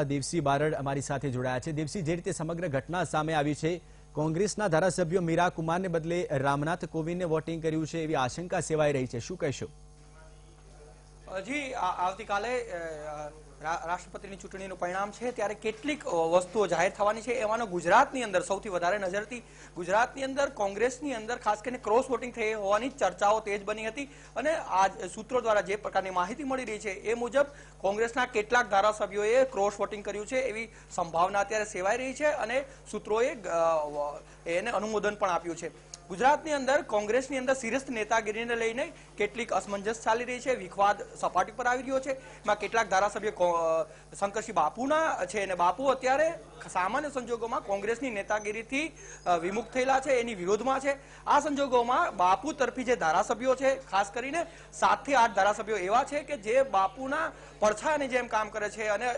દેવસી બારડ અમારી સાથે જોડાયા છે। દેવસી, જે રીતે સમગ્ર ઘટના સામે આવી છે, કોંગ્રેસના ધારાસભ્યો મીરા કુમારને બદલે રામનાથ કોવિંદને વોટિંગ કર્યું છે એવી આશંકા સેવાઈ રહી છે, શું કહેશો? જી, આવતીકાલે રાષ્ટ્રપતિની ચૂંટણીનું પરિણામ છે ત્યારે કેટલીક વસ્તુઓ જાહેર થવાની છે। એમાંનો ગુજરાતની અંદર સૌથી વધારે નજરથી ગુજરાતની અંદર કોંગ્રેસની અંદર ખાસ કરીને ક્રોસ વોટિંગ થઈ હોવાની ચર્ચાઓ તેજ બની હતી અને આ સૂત્રો દ્વારા જે પ્રકારની માહિતી મળી રહી છે એ મુજબ કોંગ્રેસના કેટલાક ધારાસભ્યોએ ક્રોસ વોટિંગ કર્યું છે એવી સંભાવના અત્યારે સેવાઈ રહી છે અને સૂત્રોએ એને અનુમોદન પણ આપ્યું છે। ગુજરાતની અંદર કોંગ્રેસની અંદર શિરસ્થ નેતાગીરીને લઈને કેટલીક અસમંજસ ચાલી રહી છે, વિખવાદ સપાટી પર આવી રહ્યો છે। એમાં કેટલાક ધારાસભ્યો શંકરસિંહ બાપુના છે અને બાપુ અત્યારે સામાન્ય સંજોગોમાં કોંગ્રેસની નેતાગીરીથી વિમુખ થયેલા છે, એની વિરોધમાં છે। આ સંજોગોમાં બાપુ તરફી જે ધારાસભ્યો છે, ખાસ કરીને 7 થી 8 ધારાસભ્યો એવા છે કે જે બાપુના પડછાયાની જેમ કામ કરે છે અને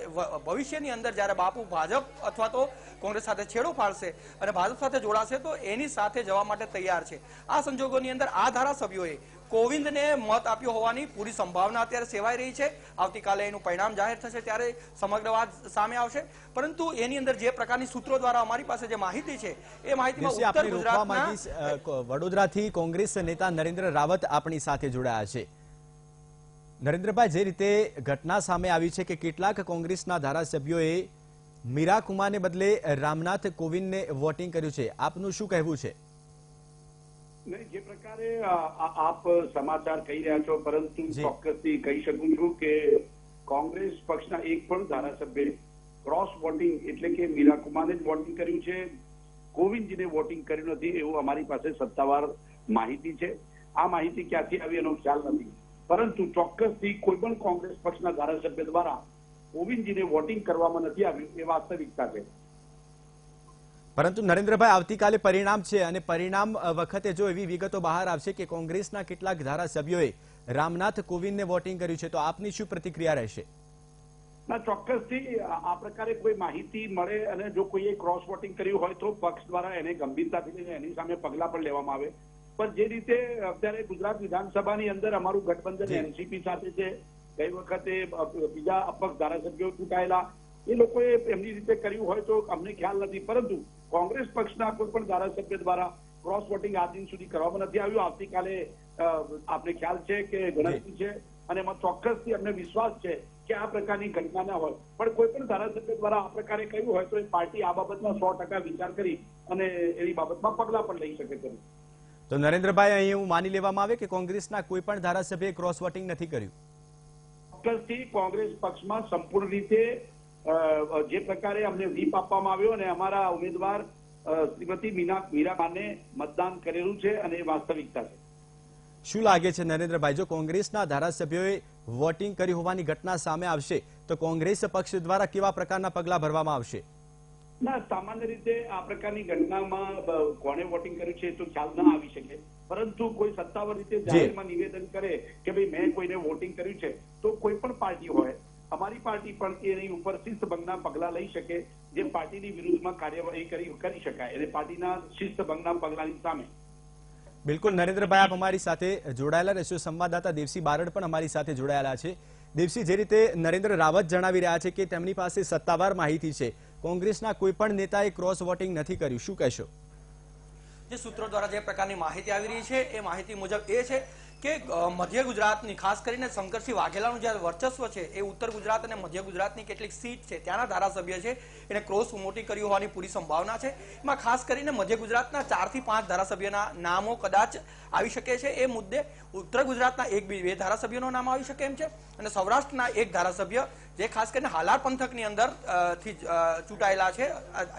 ભવિષ્યની અંદર જ્યારે બાપુ ભાજપ અથવા તો કોંગ્રેસ સાથે છેડો ફાડશે અને ભાજપ સાથે જોડાશે તો એની સાથે જવા માટે તૈયાર છે। આ સંજોગોની અંદર આ ધારાસભ્યોએ કોવિંદને મત આપ્યો હોવાની પૂરી સંભાવના અત્યારે સેવાઈ રહી છે। આવતીકાલે એનું પરિણામ જાહેર થશે ત્યારે સમગ્ર વાત સામે આવશે, પરંતુ એની અંદર જે પ્રકારની સૂત્રો દ્વારા અમારી પાસે જે માહિતી છે એ માહિતીમાં ઉત્તર ગુજરાતના વડોદરાથી કોંગ્રેસ નેતા નરેન્દ્ર રાવત આપણી સાથે જોડાયા છે। નરેન્દ્રભાઈ, જે રીતે ઘટના સામે આવી છે કે કેટલાક કોંગ્રેસના ધારાસભ્યોએ મીરા કુમારને બદલે રામનાથ કોવિંદને વોટિંગ કર્યું છે, આપનું શું કહેવું છે? જે પ્રકારે આપ સમાચાર કહી રહ્યા છો, પરંતુ ચોક્કસથી કહી શકું છું કે કોંગ્રેસ પક્ષના એક પણ ધારાસભ્ય ક્રોસ વોટિંગ એટલે કે મીરા કુમારને જ વોટિંગ કર્યું છે, કોવિંદજીને વોટિંગ કર્યું નથી એવું અમારી પાસે સત્તાવાર માહિતી છે। આ માહિતી ક્યાંથી આવી એનો ખ્યાલ નથી, પરંતુ ચોક્કસથી કોઈ પણ કોંગ્રેસ પક્ષના ધારાસભ્ય દ્વારા કોવિંદજીને વોટિંગ કરવામાં નથી આવ્યું એ વાસ્તવિકતા છે। પરંતુ નરેન્દ્રભાઈ, આવતીકાલે પરિણામ છે અને પરિણામ વખતે જો એવી વિગતો બહાર આવશે કે કોંગ્રેસના કેટલાક ધારાસભ્યોએ રામનાથ કોવિંદને વોટિંગ કર્યું છે તો આપની શું પ્રતિક્રિયા રહેશે? ના, ચોક્કસથી આ પ્રકારે કોઈ માહિતી મળે અને જો કોઈએ ક્રોસ વોટિંગ કર્યું હોય તો પક્ષ દ્વારા એને ગંભીરતાથી લઈને એની સામે પગલા પણ લેવામાં આવે। પણ જે રીતે અત્યારે ગુજરાત વિધાનસભાની અંદર અમારું ગઠબંધન એનસીપી સાથે છે, ગઈ વખતે બીજા અપક્ષ ધારાસભ્યો ચૂંટાયેલા, એ લોકોએ એમની રીતે કર્યું હોય તો અમને ખ્યાલ નથી, પરંતુ કોંગ્રેસ પક્ષના કોઈ પણ ધારાસભ્ય દ્વારા ક્રોસ વોટિંગ આજ દિન સુધી કરવામાં નથી આવ્યું। આવતીકાલે આપને ખ્યાલ છે કે ગણતરી છે અને એમાં ચોક્કસથી અમને વિશ્વાસ છે કે આ પ્રકારની ઘટના ના હોય, પણ કોઈ પણ ધારાસભ્ય દ્વારા આ પ્રકારે કર્યું હોય તો એ પાર્ટી આ બાબતમાં 100% વિચાર કરી અને એની બાબતમાં પગલા પણ લઈ શકે છે। તો નરેન્દ્રભાઈ, અહીં એવું માની લેવામાં આવે કે કોંગ્રેસના કોઈ પણ ધારાસભ્યએ ક્રોસ વોટિંગ નથી કર્યું? ચોક્કસથી કોંગ્રેસ પક્ષમાં સંપૂર્ણ રીતે જે પ્રકારે અમને વ્હીપ આપવામાં આવ્યો અને અમારા ઉમેદવાર શ્રીમતી મીરાબાને મતદાન કરેલું છે અને એ વાસ્તવિકતા છે। શું લાગે છે નરેન્દ્રભાઈ, જો કોંગ્રેસના ધારાસભ્યોએ વોટિંગ કર્યું હોવાની ઘટના સામે આવશે તો કોંગ્રેસ પક્ષ દ્વારા કેવા પ્રકારના પગલા ભરવામાં આવશે? ના, સામાન્ય રીતે આ પ્રકારની ઘટનામાં કોણે વોટિંગ કર્યું છે તો ખ્યાલ ના આવી શકે, પરંતુ કોઈ સત્તાવાર રીતે જાહેરમાં નિવેદન કરે કે ભાઈ મેં કોઈને વોટિંગ કર્યું છે તો કોઈ પણ પાર્ટી હોય, અમારી પાર્ટી પણ એની ઉપર શિસ્તભંગના પગલા લઈ શકે, જે પાર્ટીની વિરુદ્ધમાં કાર્યવાહી કરી શકાય અને પાર્ટીના શિસ્તભંગના પગલાની સામે। બિલકુલ નરેન્દ્રભાઈ, આપ અમારી સાથે જોડાયેલા રહેશો। સંવાદદાતા દેવસી બારડ પણ અમારી સાથે જોડાયેલા છે। દેવસી, જે રીતે નરેન્દ્ર રાવત જણાવી રહ્યા છે કે તેમની પાસે સત્તાવાર માહિતી છે, કોંગ્રેસના કોઈ પણ નેતાએ ક્રોસ વોટિંગ નથી કર્યું, શું કહેશો? જે સૂત્રો દ્વારા જે પ્રકારની માહિતી આવી રહી છે એ માહિતી મુજબ એ છે કે મધ્ય ગુજરાતની ખાસ કરીને શંકરસિંહ વાઘેલાનું જે વર્ચસ્વ છે એ ઉત્તર ગુજરાત અને મધ્ય ગુજરાતની કેટલીક સીટ છે ત્યાંના ધારાસભ્ય છે એને ક્રોસ વોટિંગ કર્યું હોવાની પૂરી સંભાવના છે। એમાં ખાસ કરીને મધ્ય ગુજરાતના 4 થી 5 ધારાસભ્યના નામો કદાચ આવી શકે છે, એ મુદ્દે ઉત્તર ગુજરાતના 1-2 ધારાસભ્યોનું નામ આવી શકે એમ છે અને સૌરાષ્ટ્રના એક ધારાસભ્ય જે ખાસ કરીને હાલાર પંથકની અંદર થી ચૂંટાયેલા છે,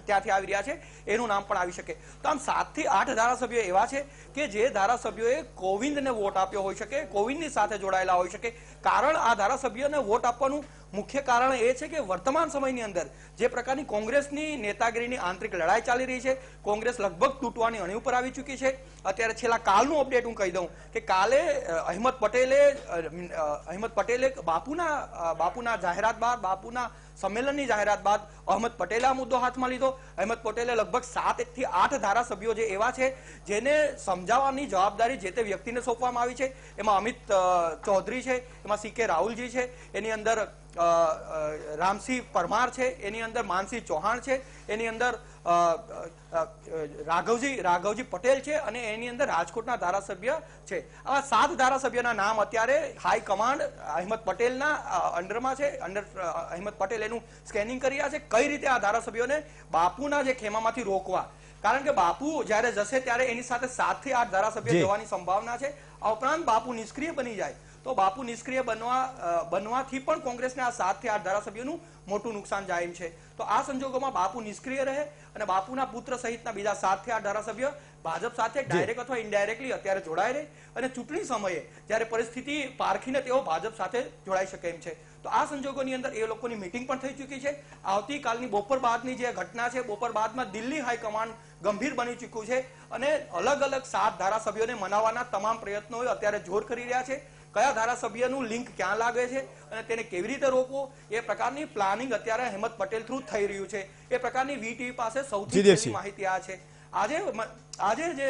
ત્યાંથી આવી રહ્યા છે, એનું નામ પણ આવી શકે। તો આમ 7 થી 8 ધારાસભ્યો એવા છે કે જે ધારાસભ્યોએ કોવિંદને વોટ આપ્યો હોઈ શકે, કોવિંદની સાથે જોડાયેલા હોઈ શકે। કારણ આ ધારાસભ્યોને વોટ આપવાનું મુખ્ય કારણ એ છે કે વર્તમાન સમયની અંદર જે પ્રકારની કોંગ્રેસની નેતાગીરીની આંતરિક લડાઈ ચાલી રહી છે, કોંગ્રેસ લગભગ તૂટવાની અણી ઉપર આવી ચૂકી છે। અત્યારે છેલ્લા કાલનું અપડેટ હું કહી દઉં કે કાલે અહેમદ પટેલે બાપુના જાહેરાત બાદ, બાપુના સંમેલનની જાહેરાત બાદ અહેમદ પટેલે આ મુદ્દો હાથમાં લીધો. અહેમદ પટેલે લગભગ 7 થી 8 ધારાસભ્યો જે એવા છે જેને સમજાવવાની જવાબદારી જે તે વ્યક્તિને સોંપવામાં આવી છે. એમાં અમિત ચૌધરી છે, એમાં CK રાહુલજી છે, એની અંદર રામસિંહ પરમાર છે, એની અંદર માનસિંહ ચૌહાણ છે, એની અંદર રાઘવજી પટેલ છે અને એની અંદર રાજકોટના ધારાસભ્ય છે. આવા 7 ધારાસભ્યોના નામ અત્યારે હાઈકમાન્ડ અહેમદ પટેલના અંડરમાં છે. અહેમદ પટેલ એનું સ્કેનિંગ કરી રહ્યા છે કઈ રીતે આ ધારાસભ્યોને બાપુના જે ખેમામાંથી રોકવા. કારણ કે બાપુ જ્યારે જશે ત્યારે એની સાથે 7 થી 8 ધારાસભ્ય જવાની સંભાવના છે. આ ઉપરાંત બાપુ નિષ્ક્રિય બની જાય તો બાપુ નિષ્ક્રિય બનવાથી પણ કોંગ્રેસને આ 7 થી 8 ધારાસભ્યોનું મોટું નુકસાન જાય છે. તો આ સંજોગોમાં બાપુ નિષ્ક્રિય રહે અને બાપુના પુત્ર સહિતના બીજા 7 થી 8 ધારાસભ્ય ભાજપ સાથે ડાયરેક્ટ અથવા ઇનડાયરેક્ટલી અત્યારે જોડાય રહે અને ચૂંટણી સમયે જ્યારે પરિસ્થિતિ પારખીને તેઓ ભાજપ સાથે જોડાઈ શકે એમ છે. તો આ સંજોગોની અંદર એ લોકોની મીટિંગ પણ થઈ ચૂકી છે. આવતીકાલની બપોર બાદની જે ઘટના છે, બપોર બાદમાં દિલ્હી હાઈકમાન્ડ ગંભીર બની ચૂક્યું છે અને અલગ અલગ 7 ધારાસભ્યોને મનાવવાના તમામ પ્રયત્નો અત્યારે જોર કરી રહ્યા છે. કયા ધારાસભ્યનું લિંક ક્યાં લાગે છે અને તેને કેવી રીતે રોકવો એ પ્રકારની પ્લાનિંગ અત્યારે અહેમદ પટેલ થ્રુ થઈ રહ્યું છે. એ પ્રકારની VTV પાસે સૌથી પહેલી માહિતી આ છે. આજે જે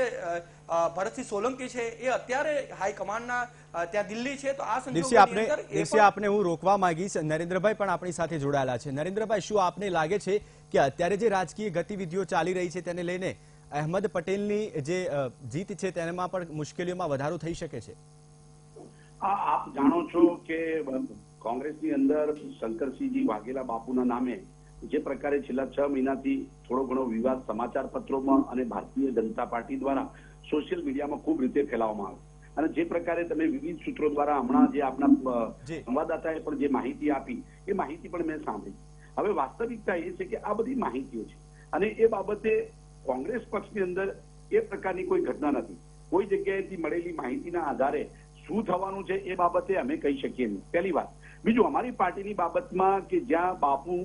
ભરતસિંહ સોલંકી છે એ અત્યારે હાઈકમાન્ડના ત્યાં દિલ્હી છે. તો આ સંજોગોની આપને હું રોકવા માંગીશ. નરેન્દ્રભાઈ પણ આપણી સાથે જોડાયેલા છે. નરેન્દ્રભાઈ, શું આપને લાગે છે કે અત્યારે જે રાજકીય ગતિવિધિઓ ચાલી રહી છે તેને લઈને અહેમદ પટેલની જે જીત છે તેમાં પણ મુશ્કેલીઓમાં વધારો થઈ શકે છે? આપ જાણો છો કે કોંગ્રેસની અંદર શંકરસિંહજી વાઘેલા બાપુના નામે જે પ્રકારે છેલ્લા 6 મહિનાથી થોડો ઘણો વિવાદ સમાચાર પત્રોમાં અને ભારતીય જનતા પાર્ટી દ્વારા સોશિયલ મીડિયામાં ખૂબ રીતે ફેલાવવામાં આવે અને જે પ્રકારે તમે વિવિધ સૂત્રો દ્વારા હમણાં જે આપના સંવાદદાતાએ પણ જે માહિતી આપી એ માહિતી પણ મેં સાંભળી. હવે વાસ્તવિકતા એ છે કે આ બધી માહિતીઓ છે અને એ બાબતે કોંગ્રેસ પક્ષની અંદર એ પ્રકારની કોઈ ઘટના નથી. કોઈ જગ્યાએથી મળેલી માહિતીના આધારે શું થવાનું છે એ બાબતે અમે કહી શકીએ નહીં, પહેલી વાત. બીજું, અમારી પાર્ટીની બાબતમાં કે જ્યાં બાપુ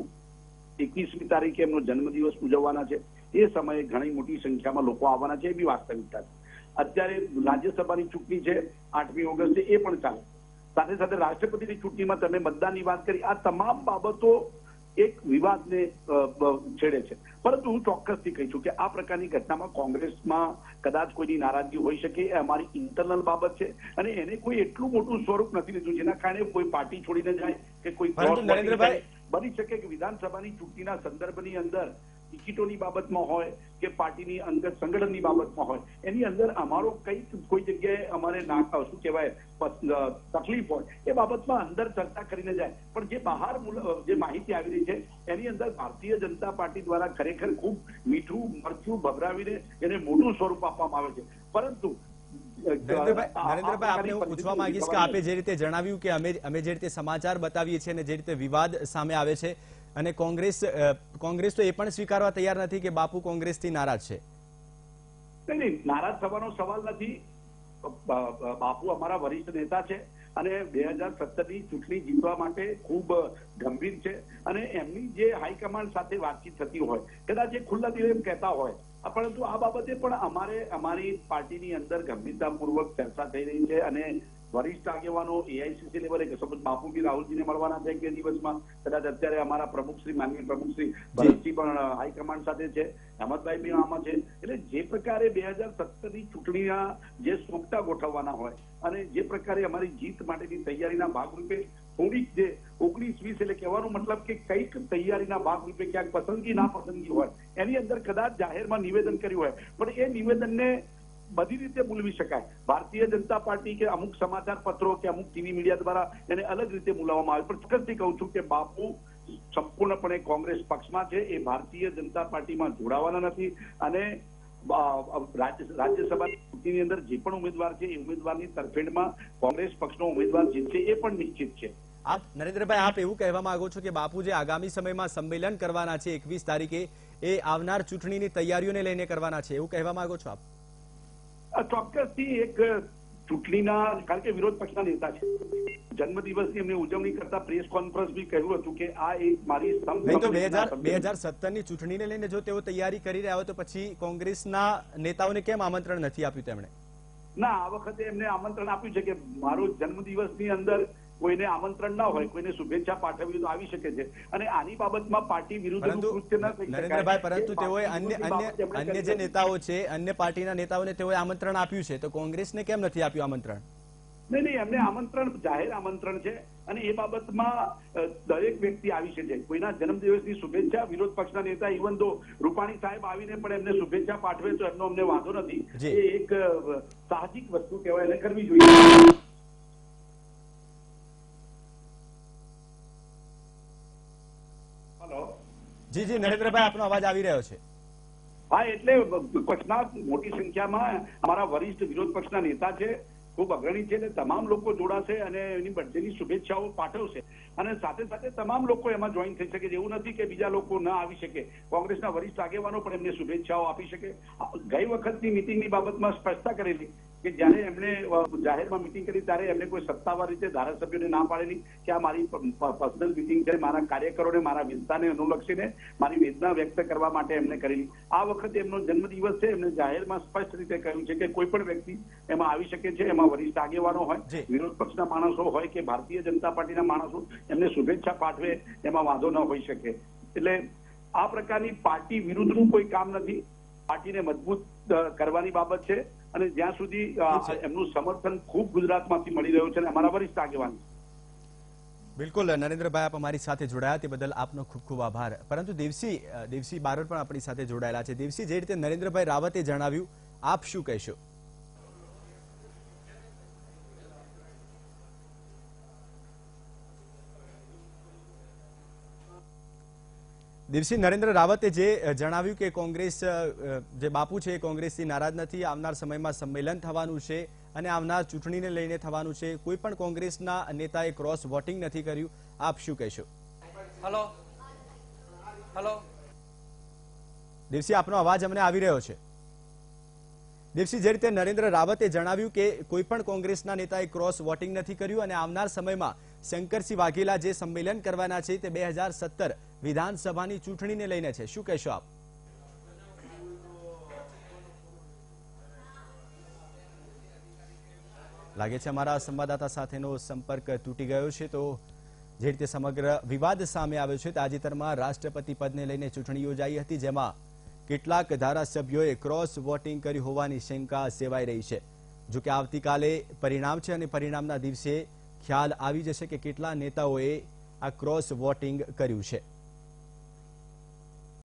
21મી તારીખે એમનો જન્મદિવસ ઉજવવાના છે એ સમયે ઘણી મોટી સંખ્યામાં લોકો આવવાના છે, એ બી વાસ્તવિકતા છે. અત્યારે રાજ્યસભાની ચૂંટણી છે 8મી ઓગસ્ટે, એ પણ ચાલે. સાથે સાથે રાષ્ટ્રપતિની ચૂંટણીમાં તમે મતદાનની વાત કરી. આ તમામ બાબતો એક વિવાદને છેડે છે. પરંતુ હું ચોક્કસથી કહી છું કે આ પ્રકારની ઘટનામાં કોંગ્રેસમાં કદાચ કોઈની નારાજગી હોઈ શકે. એ અમારી ઇન્ટરનલ બાબત છે અને એને કોઈ એટલું મોટું સ્વરૂપ નથી લીધું જેના કારણે કોઈ પાર્ટી છોડીને જાય કે કોઈ બની શકે કે વિધાનસભાની ચૂંટણીના સંદર્ભની અંદર ટિકિટોની બાબતમાં હોય કે પાર્ટીની અંદર સંગઠનની બાબતમાં હોય, એની અંદર અમારો કોઈ જગ્યાએ અમારે શું કહેવાય તકલીફ હોય એ બાબતમાં અંદર ચર્ચા કરીને જાય. પણ જે બહાર જે માહિતી આવી રહી છે એની અંદર ભારતીય જનતા પાર્ટી દ્વારા ખરેખર ખૂબ મીઠું મરચું ભભરાવીને એને મોટું સ્વરૂપ આપવામાં આવે છે. પરંતુ નરેન્દ્રભાઈ, આપને હું પૂછવા માંગીશ કે આપે જે રીતે જણાવ્યું કે અમે જે રીતે સમાચાર બતાવીએ છીએ અને જે રીતે વિવાદ સામે આવે છે અને કોંગ્રેસ તો એ પણ સ્વીકારવા તૈયાર નથી કે બાપુ કોંગ્રેસથી નારાજ છે. નહીં, નારાજ થવાનો સવાલ નથી. બાપુ અમારા વરિષ્ઠ નેતા છે અને 2017ની ચૂંટણી જીતવા માટે ખૂબ ગંભીર છે અને એમની જે હાઈકમાન્ડ સાથે વાતચીત થતી હોય, કદાચ એ ખુલ્લા દિલે એમ કહેતા હોય, પરંતુ આ બાબતે પણ અમારી પાર્ટીની અંદર ગંભીરતાપૂર્વક ચર્ચા થઈ રહી છે અને વરિષ્ઠ આગેવાનો AICC લેવલે કે સપોઝ બાપુજી રાહુલજીને મળવાના છે કે દિવસમાં, કદાચ અત્યારે અમારા પ્રમુખશ્રી માનનીય પ્રમુખશ્રી ભરતજી પણ હાઈકમાન્ડ સાથે છે, અહેમદભાઈ બી આમાં છે. એટલે જે પ્રકારે 2017ની ચૂંટણીના જે સોગટા ગોઠવવાના હોય અને જે પ્રકારે અમારી જીત માટેની તૈયારીના ભાગરૂપે થોડીક જે 19-20 એટલે કહેવાનો મતલબ કે કઈક તૈયારીના ભાગરૂપે ક્યાંક પસંદગી ના પસંદગી હોય એની અંદર કદાચ જાહેરમાં નિવેદન કર્યું હોય, પણ એ નિવેદનને બધી રીતે બોલવી શકાય. ભારતીય જનતા પાર્ટી કે અમુક સમાચાર પત્રો કે અમુક ટીવી મીડિયા દ્વારા એને અલગ રીતે બોલાવવામાં આવે. પણ ચોક્કસથી કહું છું કે બાપુ સંપૂર્ણપણે કોંગ્રેસ પક્ષમાં છે, એ ભારતીય જનતા પાર્ટીમાં જોડાવાના નથી અને રાજ્યસભાની ચૂંટણીની અંદર જે પણ ઉમેદવાર છે એ ઉમેદવારની તરફેણમાં કોંગ્રેસ પક્ષનો ઉમેદવાર જીતશે એ પણ નિશ્ચિત છે. નરેન્દ્રભાઈ, આપ એવું કહેવા માંગો છો કે બાપુ જે આગામી સમયમાં સંમેલન કરવાના છે 21 તારીખે એ આવનાર ચૂંટણીની તૈયારીઓને લઈને કરવાના છે, એવું કહેવા માંગો છો આપ? ચોક્કસથી એક ચૂંટણીના, કારણ કે વિરોધ પક્ષના નેતા છે, જન્મદિવસની એમની ઉજવણી કરતા પ્રેસ કોન્ફરન્સ બી કહ્યું હતું કે આ એક મારી 2017ની ચૂંટણીને લઈને જો તેઓ તૈયારી કરી રહ્યા હોય તો પછી કોંગ્રેસના નેતાઓને કેમ આમંત્રણ નથી આપ્યું તેમણે? ના, આ વખતે એમને આમંત્રણ આપ્યું છે કે મારો જન્મદિવસની અંદર કોઈને આમંત્રણ ના હોય, કોઈને શુભેચ્છા પાઠવવી તો આવી શકે છે, અને આની બાબતમાં પાર્ટી વિરુદ્ધનું પરંતુ કૃત્ય ન થઈ શકાય. નરેન્દ્રભાઈ, પરંતુ એ તેઓએ પાર્ટી વિરુદ્ધની બાબત એમણે અન્ય જે કરી. નેતાઓ છે, અન્ય પાર્ટીના નેતાઓને તેઓએ આમંત્રણ આપ્યું છે, તો કોંગ્રેસને કેમ નથી આપ્યું આમંત્રણ? નહીં, એમને આમંત્રણ જાહેર આમંત્રણ છે, અને એ બાબતમાં દરેક વ્યક્તિ આવી શકે છે. કોઈના જન્મદિવસની શુભેચ્છા વિરોધ પક્ષના નેતા ઇવન તો રૂપાણી સાહેબ આવીને પણ એમને શુભેચ્છા પાઠવે તો એમનો અમને વાંધો નથી. જી. એ એક સાહજિક વસ્તુ કહેવાય, એને કરવી જોઈએ. હેલો. જી જી નરેન્દ્રભાઈ, આપનો અવાજ આવી રહ્યો છે. હા, એટલે પક્ષના મોટી સંખ્યામાં અમારા વરિષ્ઠ વિરોધ પક્ષના નેતા છે, ખૂબ અગ્રણી છે, એટલે તમામ લોકો જોડાશે અને એની બર્થડેની શુભેચ્છાઓ પાઠવશે, અને સાથે સાથે તમામ લોકો એમાં જોઈન થઈ શકે છે. એવું નથી કે બીજા લોકો ન આવી શકે. કોંગ્રેસના વરિષ્ઠ આગેવાનો પણ એમને શુભેચ્છાઓ આપી શકે. ગઈ વખતની મિટિંગની બાબતમાં સ્પષ્ટતા કરેલી કે જ્યારે એમણે જાહેરમાં મિટિંગ કરી ત્યારે એમને કોઈ સત્તાવાર રીતે ધારાસભ્યોને ના પાડેલી કે આ મારી પર્સનલ મિટિંગ છે, મારા કાર્યકરોને મારા વિસ્તારને અનુલક્ષીને મારી વેદના વ્યક્ત કરવા માટે એમને કરેલી. આ વખતે એમનો જન્મદિવસ છે, એમને જાહેરમાં સ્પષ્ટ રીતે કહ્યું છે કે કોઈ પણ વ્યક્તિ એમાં આવી શકે છે. એમાં વરિષ્ઠ આગેવાનો હોય, વિરોધ પક્ષના માણસો હોય કે ભારતીય જનતા પાર્ટીના માણસો, એમને શુભેચ્છા પાઠવે એમાં વાંધો ન હોઈ શકે. એટલે આ પ્રકારની પાર્ટી વિરુદ્ધનું કોઈ કામ નથી. પાર્ટીને મજબૂત કરવાની બાબત છે, અને જ્યાં સુધી એમનું સમર્થન ખૂબ ગુજરાતમાંથી મળી રહ્યું છે, અને અમારા વરિષ્ઠ આગેવાન. બિલકુલ નરેન્દ્રભાઈ, આપ અમારી સાથે જોડાયા તે બદલ આપનો ખૂબ ખૂબ આભાર. પરંતુ દેવસી બારોટ પણ આપણી સાથે જોડાયેલા છે. દેવસી, જે રીતે નરેન્દ્રભાઈ રાવતે જણાવ્યું, આપ શું કહેશો? દિવસી, નરેન્દ્ર રાવતે જે જણાવ્યું કે કોંગ્રેસ જે બાપુ છે એ કોંગ્રેસથી નારાજ નથી, આવનાર સમયમાં સંમેલન થવાનું છે અને આવનાર ચૂંટણીને લઈને થવાનું છે. કોઈ પણ કોંગ્રેસના નેતાએ ક્રોસ વોટિંગ નથી કર્યું. આપ શું કહેશો? હલો હલો દિવસી, આપનો અવાજ અમને આવી રહ્યો છે. દિવસી, જે રીતે નરેન્દ્ર રાવતે જણાવ્યું કે કોઈ પણ કોંગ્રેસના નેતાએ ક્રોસ વોટિંગ નથી કર્યું અને આવનાર સમયમાં શંકરસિંહ વાઘેલા જે સંમેલન કરવાના છે તે 2017 વિધાનસભાની ચૂંટણીને લઈને છે. શું કહેશો આપ? લાગે છે અમારા સંવાદદાતા સાથેનો સંપર્ક તૂટી ગયો છે. તો જે રીતે સમગ્ર વિવાદ સામે આવ્યો છે, તાજેતરમાં રાષ્ટ્રપતિ પદને લઈને ચૂંટણી યોજાઈ હતી, જેમાં કેટલાક ધારાસભ્યોએ ક્રોસ વોટિંગ કર્યું હોવાની શંકા સેવાઈ રહી છે. જો કે આવતીકાલે પરિણામ છે અને પરિણામના દિવસે ખ્યાલ આવી જશે કે કેટલા નેતાઓએ આ ક્રોસ વોટિંગ કર્યું છે.